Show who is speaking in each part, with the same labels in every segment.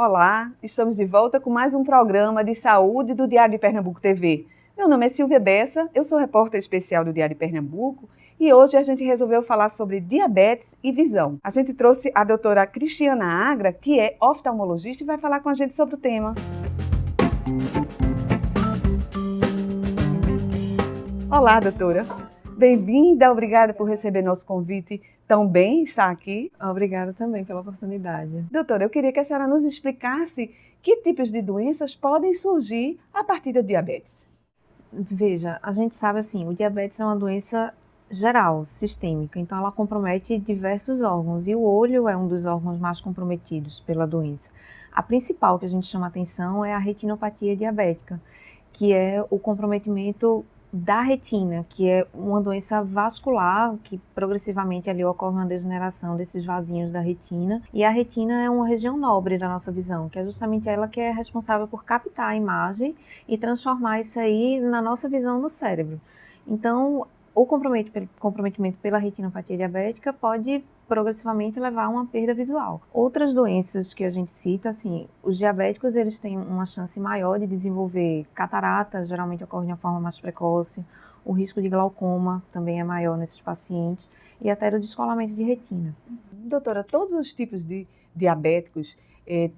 Speaker 1: Olá, estamos de volta com mais um programa de saúde do Diário de Pernambuco TV. Meu nome é Silvia Bessa, eu sou repórter especial do Diário de Pernambuco e hoje a gente resolveu falar sobre diabetes e visão. A gente trouxe a doutora Cristiana Agra, que é oftalmologista e vai falar com a gente sobre o tema. Olá, doutora. Bem-vinda, obrigada por receber nosso convite tão bem, está aqui.
Speaker 2: Obrigada também pela oportunidade.
Speaker 1: Doutora, eu queria que a senhora nos explicasse que tipos de doenças podem surgir a partir da diabetes.
Speaker 2: Veja, a gente sabe assim, o diabetes é uma doença geral, sistêmica, então ela compromete diversos órgãos e o olho é um dos órgãos mais comprometidos pela doença. A principal que a gente chama atenção é a retinopatia diabética, que é o comprometimento da retina, que é uma doença vascular que progressivamente ali ocorre uma degeneração desses vasinhos da retina, e a retina é uma região nobre da nossa visão, que é justamente ela que é responsável por captar a imagem e transformar isso aí na nossa visão no cérebro. Então, o comprometimento pela retinopatia diabética pode progressivamente levar a uma perda visual. Outras doenças que a gente cita, assim, os diabéticos eles têm uma chance maior de desenvolver catarata, geralmente ocorre de uma forma mais precoce, o risco de glaucoma também é maior nesses pacientes e até o descolamento de retina.
Speaker 1: Doutora, todos os tipos de diabéticos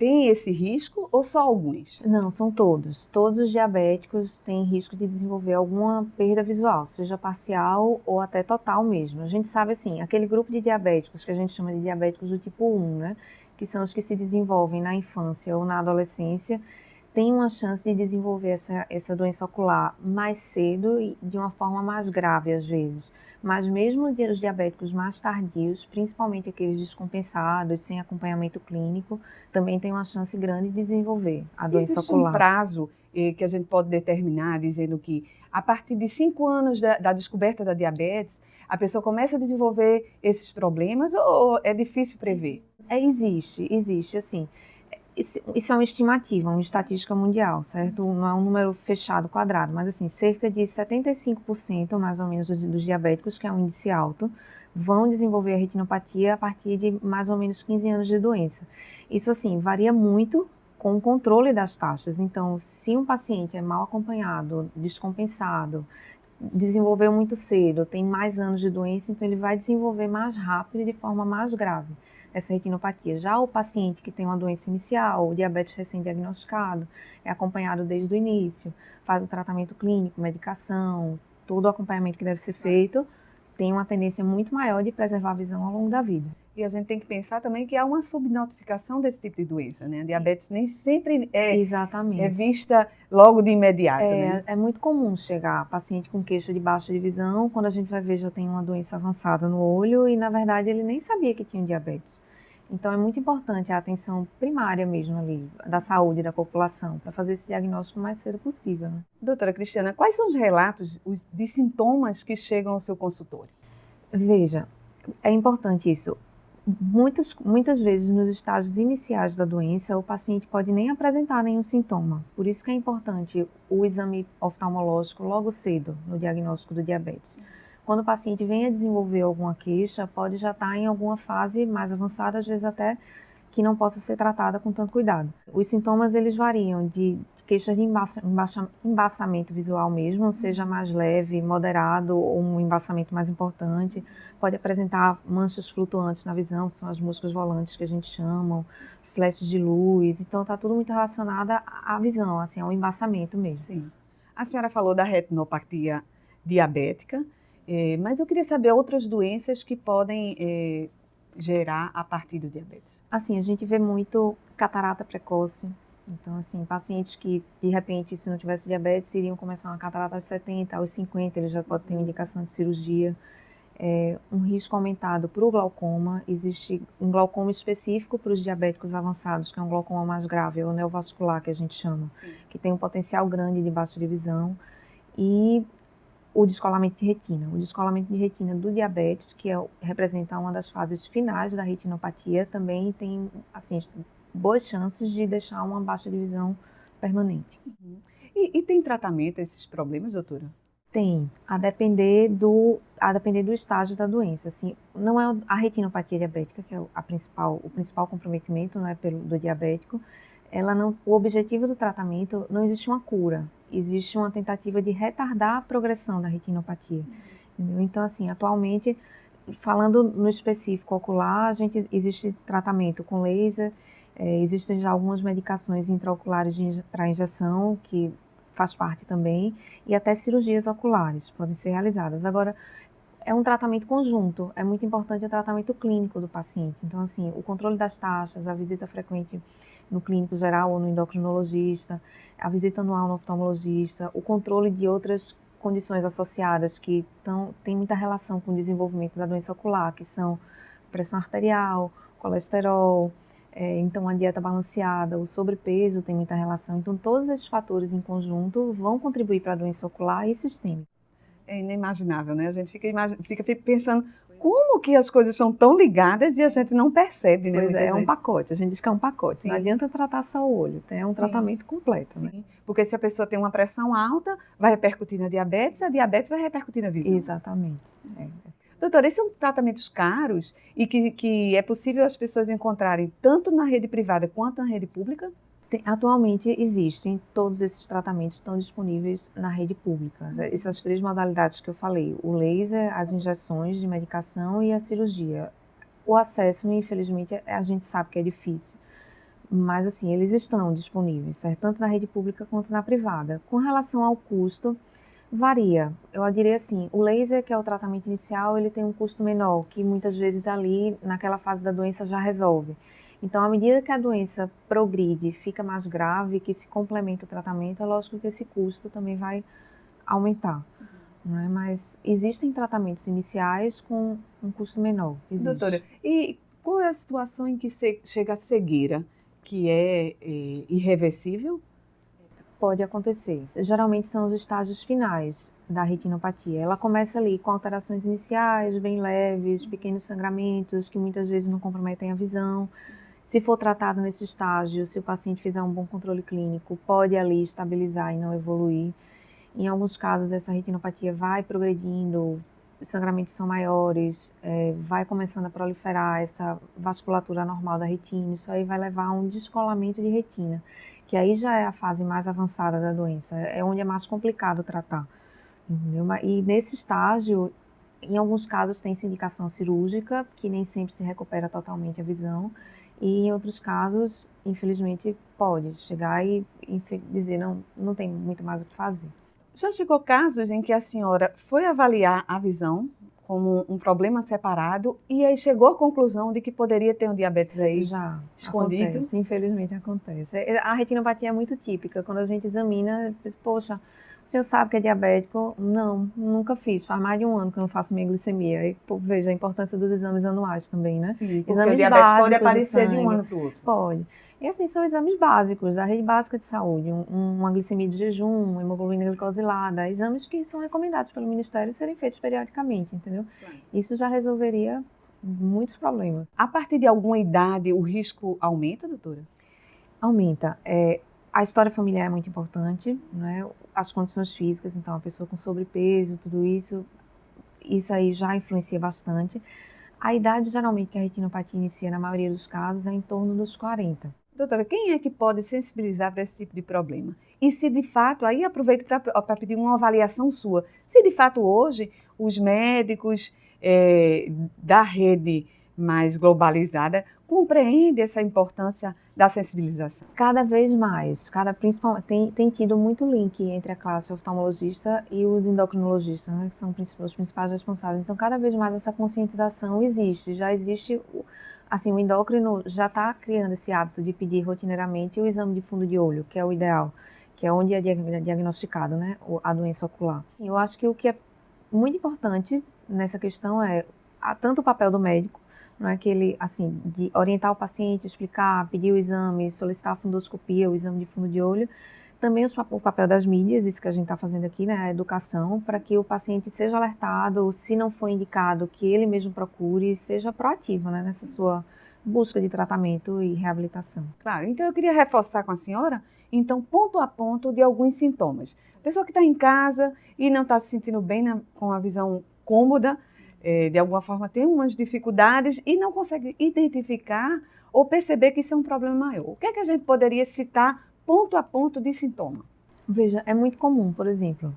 Speaker 1: têm esse risco ou só alguns?
Speaker 2: Não, são todos. Todos os diabéticos têm risco de desenvolver alguma perda visual, seja parcial ou até total mesmo. A gente sabe assim, aquele grupo de diabéticos que a gente chama de diabéticos do tipo 1, né, que são os que se desenvolvem na infância ou na adolescência, tem uma chance de desenvolver essa doença ocular mais cedo e de uma forma mais grave às vezes. Mas mesmo os diabéticos mais tardios, principalmente aqueles descompensados, sem acompanhamento clínico, também tem uma chance grande de desenvolver a doença ocular.
Speaker 1: Existe um prazo que a gente pode determinar, dizendo que a partir de 5 anos da descoberta da diabetes, a pessoa começa a desenvolver esses problemas ou é difícil prever?
Speaker 2: Existe, assim. Isso é uma estimativa, uma estatística mundial, certo? Não é um número fechado, quadrado, mas assim, cerca de 75% mais ou menos dos diabéticos, que é um índice alto, vão desenvolver a retinopatia a partir de mais ou menos 15 anos de doença. Isso assim, varia muito com o controle das taxas. Então, se um paciente é mal acompanhado, descompensado, desenvolveu muito cedo, tem mais anos de doença, então ele vai desenvolver mais rápido e de forma mais grave essa retinopatia. Já o paciente que tem uma doença inicial, o diabetes recém-diagnosticado, é acompanhado desde o início, faz o tratamento clínico, medicação, todo o acompanhamento que deve ser feito, tem uma tendência muito maior de preservar a visão ao longo da vida.
Speaker 1: E a gente tem que pensar também que há uma subnotificação desse tipo de doença, né? A diabetes nem sempre é vista logo de imediato, né?
Speaker 2: É muito comum chegar paciente com queixa de baixa de visão, quando a gente vai ver já tem uma doença avançada no olho e, na verdade, ele nem sabia que tinha diabetes. Então, é muito importante a atenção primária mesmo ali, da saúde da população, para fazer esse diagnóstico o mais cedo possível. Né?
Speaker 1: Doutora Cristiana, quais são os relatos de sintomas que chegam ao seu consultório?
Speaker 2: Veja, é importante isso. Muitas vezes, nos estágios iniciais da doença, o paciente pode nem apresentar nenhum sintoma. Por isso que é importante o exame oftalmológico logo cedo no diagnóstico do diabetes. Quando o paciente vem a desenvolver alguma queixa, pode já estar em alguma fase mais avançada, às vezes até que não possa ser tratada com tanto cuidado. Os sintomas, eles variam de queixas de embaçamento visual mesmo, seja mais leve, moderado ou um embaçamento mais importante. Pode apresentar manchas flutuantes na visão, que são as moscas volantes que a gente chama, flashes de luz. Então, está tudo muito relacionado à visão, assim, ao embaçamento mesmo.
Speaker 1: Sim. A senhora falou da retinopatia diabética, mas eu queria saber outras doenças que podem gerar a partir do diabetes.
Speaker 2: Assim, a gente vê muito catarata precoce. Então, assim, pacientes que, de repente, se não tivesse diabetes, iriam começar uma catarata aos 70, aos 50, ele já pode ter uma indicação de cirurgia. Um risco aumentado para o glaucoma. Existe um glaucoma específico para os diabéticos avançados, que é um glaucoma mais grave, é o neovascular, que a gente chama, que tem um potencial grande de baixa de visão. E o descolamento de retina. O descolamento de retina do diabetes, que representa uma das fases finais da retinopatia, também tem, assim, boas chances de deixar uma baixa de visão permanente.
Speaker 1: E tem tratamento a esses problemas, doutora?
Speaker 2: Tem, a depender do estágio da doença. Assim, não é a retinopatia diabética que é o principal comprometimento, não é, do diabético. O objetivo do tratamento, não existe uma cura, existe uma tentativa de retardar a progressão da retinopatia. Entendeu? Então, assim, atualmente, falando no específico ocular, existe tratamento com laser, existem já algumas medicações intraoculares para injeção, que faz parte também, e até cirurgias oculares podem ser realizadas. Agora, é um tratamento conjunto, é muito importante o tratamento clínico do paciente. Então, assim, o controle das taxas, a visita frequente no clínico geral ou no endocrinologista, a visita anual no oftalmologista, o controle de outras condições associadas que têm muita relação com o desenvolvimento da doença ocular, que são pressão arterial, colesterol, então a dieta balanceada, o sobrepeso tem muita relação. Então, todos esses fatores em conjunto vão contribuir para a doença ocular e sistêmica.
Speaker 1: É inimaginável, né? A gente fica pensando como que as coisas são tão ligadas e a gente não percebe, né?
Speaker 2: Pois é um pacote, a gente diz que é um pacote. Sim. Não adianta tratar só o olho, é um tratamento completo, né?
Speaker 1: Porque se a pessoa tem uma pressão alta, vai repercutir na diabetes, a diabetes vai repercutir na visão.
Speaker 2: Exatamente.
Speaker 1: Doutora, esses são tratamentos caros e que é possível as pessoas encontrarem tanto na rede privada quanto na rede pública?
Speaker 2: Atualmente existem, todos esses tratamentos estão disponíveis na rede pública. Essas 3 modalidades que eu falei, o laser, as injeções de medicação e a cirurgia. O acesso, infelizmente, a gente sabe que é difícil, mas assim, eles estão disponíveis, certo? Tanto na rede pública quanto na privada. Com relação ao custo, varia. Eu diria assim, o laser, que é o tratamento inicial, ele tem um custo menor, que muitas vezes ali, naquela fase da doença, já resolve. Então, à medida que a doença progride, fica mais grave, que se complementa o tratamento, é lógico que esse custo também vai aumentar. Né? Mas existem tratamentos iniciais com um custo menor. Existe.
Speaker 1: Doutora, e qual é a situação em que chega a cegueira, que é irreversível?
Speaker 2: Pode acontecer. Geralmente são os estágios finais da retinopatia. Ela começa ali com alterações iniciais, bem leves, pequenos sangramentos, que muitas vezes não comprometem a visão. Se for tratado nesse estágio, se o paciente fizer um bom controle clínico, pode ali estabilizar e não evoluir. Em alguns casos, essa retinopatia vai progredindo, os sangramentos são maiores, vai começando a proliferar essa vasculatura normal da retina, isso aí vai levar a um descolamento de retina, que aí já é a fase mais avançada da doença, é onde é mais complicado tratar. Entendeu? E nesse estágio, em alguns casos tem-se indicação cirúrgica, que nem sempre se recupera totalmente a visão, e em outros casos, infelizmente, pode chegar e dizer não tem muito mais o que fazer.
Speaker 1: Já chegou casos em que a senhora foi avaliar a visão como um problema separado e aí chegou à conclusão de que poderia ter um diabetes aí
Speaker 2: já
Speaker 1: escondido?
Speaker 2: Acontece, infelizmente acontece. A retinopatia é muito típica, quando a gente examina, poxa, o senhor sabe que é diabético? Não, nunca fiz. Faz mais de um ano que eu não faço minha glicemia. E, veja a importância dos exames anuais também, né?
Speaker 1: Sim, porque
Speaker 2: exames
Speaker 1: o diabetes pode aparecer de um ano para o outro.
Speaker 2: Pode. E assim, são exames básicos, da rede básica de saúde. Uma glicemia de jejum, uma hemoglobina glicosilada. Exames que são recomendados pelo Ministério serem feitos periodicamente, entendeu? Claro. Isso já resolveria muitos problemas.
Speaker 1: A partir de alguma idade, o risco aumenta, doutora?
Speaker 2: Aumenta. A história familiar é muito importante, né? As condições físicas, então a pessoa com sobrepeso, tudo isso aí já influencia bastante. A idade geralmente que a retinopatia inicia na maioria dos casos é em torno dos 40.
Speaker 1: Doutora, quem é que pode sensibilizar para esse tipo de problema? E se de fato, aí aproveito para pedir uma avaliação sua, se de fato hoje os médicos da rede mais globalizada compreendem essa importância da sensibilização?
Speaker 2: Cada vez mais, principalmente tem tido muito link entre a classe oftalmologista e os endocrinologistas, né, que são os principais responsáveis. Então, cada vez mais essa conscientização existe, já existe, assim, o endócrino já está criando esse hábito de pedir rotineiramente o exame de fundo de olho, que é o ideal, que é onde é diagnosticado, né, a doença ocular. Eu acho que o que é muito importante nessa questão é tanto o papel do médico, não é aquele, assim, de orientar o paciente, explicar, pedir o exame, solicitar a fundoscopia, o exame de fundo de olho. Também o papel das mídias, isso que a gente está fazendo aqui, né, a educação, para que o paciente seja alertado, se não for indicado, que ele mesmo procure, seja proativo, né, nessa sua busca de tratamento e reabilitação.
Speaker 1: Claro, então eu queria reforçar com a senhora então, ponto a ponto de alguns sintomas. A pessoa que está em casa e não está se sentindo bem com a visão cômoda, de alguma forma tem umas dificuldades e não consegue identificar ou perceber que isso é um problema maior. O que é que a gente poderia citar ponto a ponto de sintoma?
Speaker 2: Veja, é muito comum, por exemplo,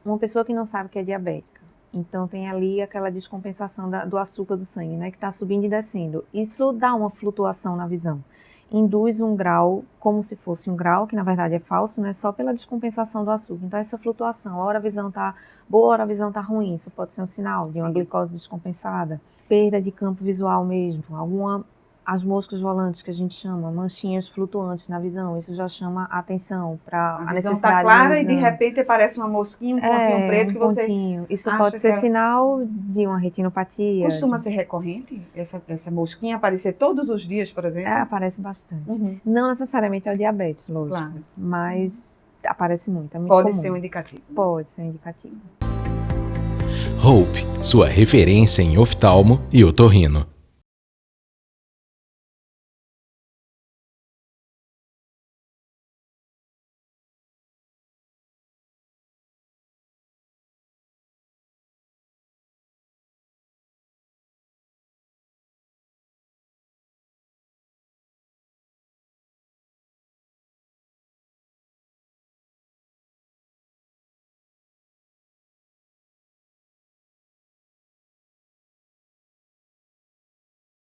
Speaker 2: uma pessoa que não sabe que é diabética, então tem ali aquela descompensação do açúcar do sangue, né, que está subindo e descendo. Isso dá uma flutuação na visão. Induz um grau, como se fosse um grau, que na verdade é falso, né, só pela descompensação do açúcar. Então essa flutuação, a hora a visão está boa, a hora a visão está ruim, isso pode ser um sinal de uma glicose descompensada, perda de campo visual mesmo, as moscas volantes que a gente chama, manchinhas flutuantes na visão, isso já chama a atenção para a necessidade
Speaker 1: está clara e de repente aparece uma mosquinha, um pontinho preto que você
Speaker 2: pontinho. Isso pode ser sinal de uma retinopatia.
Speaker 1: Costuma ser recorrente essa mosquinha aparecer todos os dias, por exemplo?
Speaker 2: Aparece bastante. Não necessariamente é o diabetes, lógico,
Speaker 1: claro.
Speaker 2: Mas aparece muito, é muito
Speaker 1: Pode
Speaker 2: comum.
Speaker 1: ser um indicativo.
Speaker 2: Pode ser um indicativo.
Speaker 3: Hope, sua referência em oftalmo e otorrino.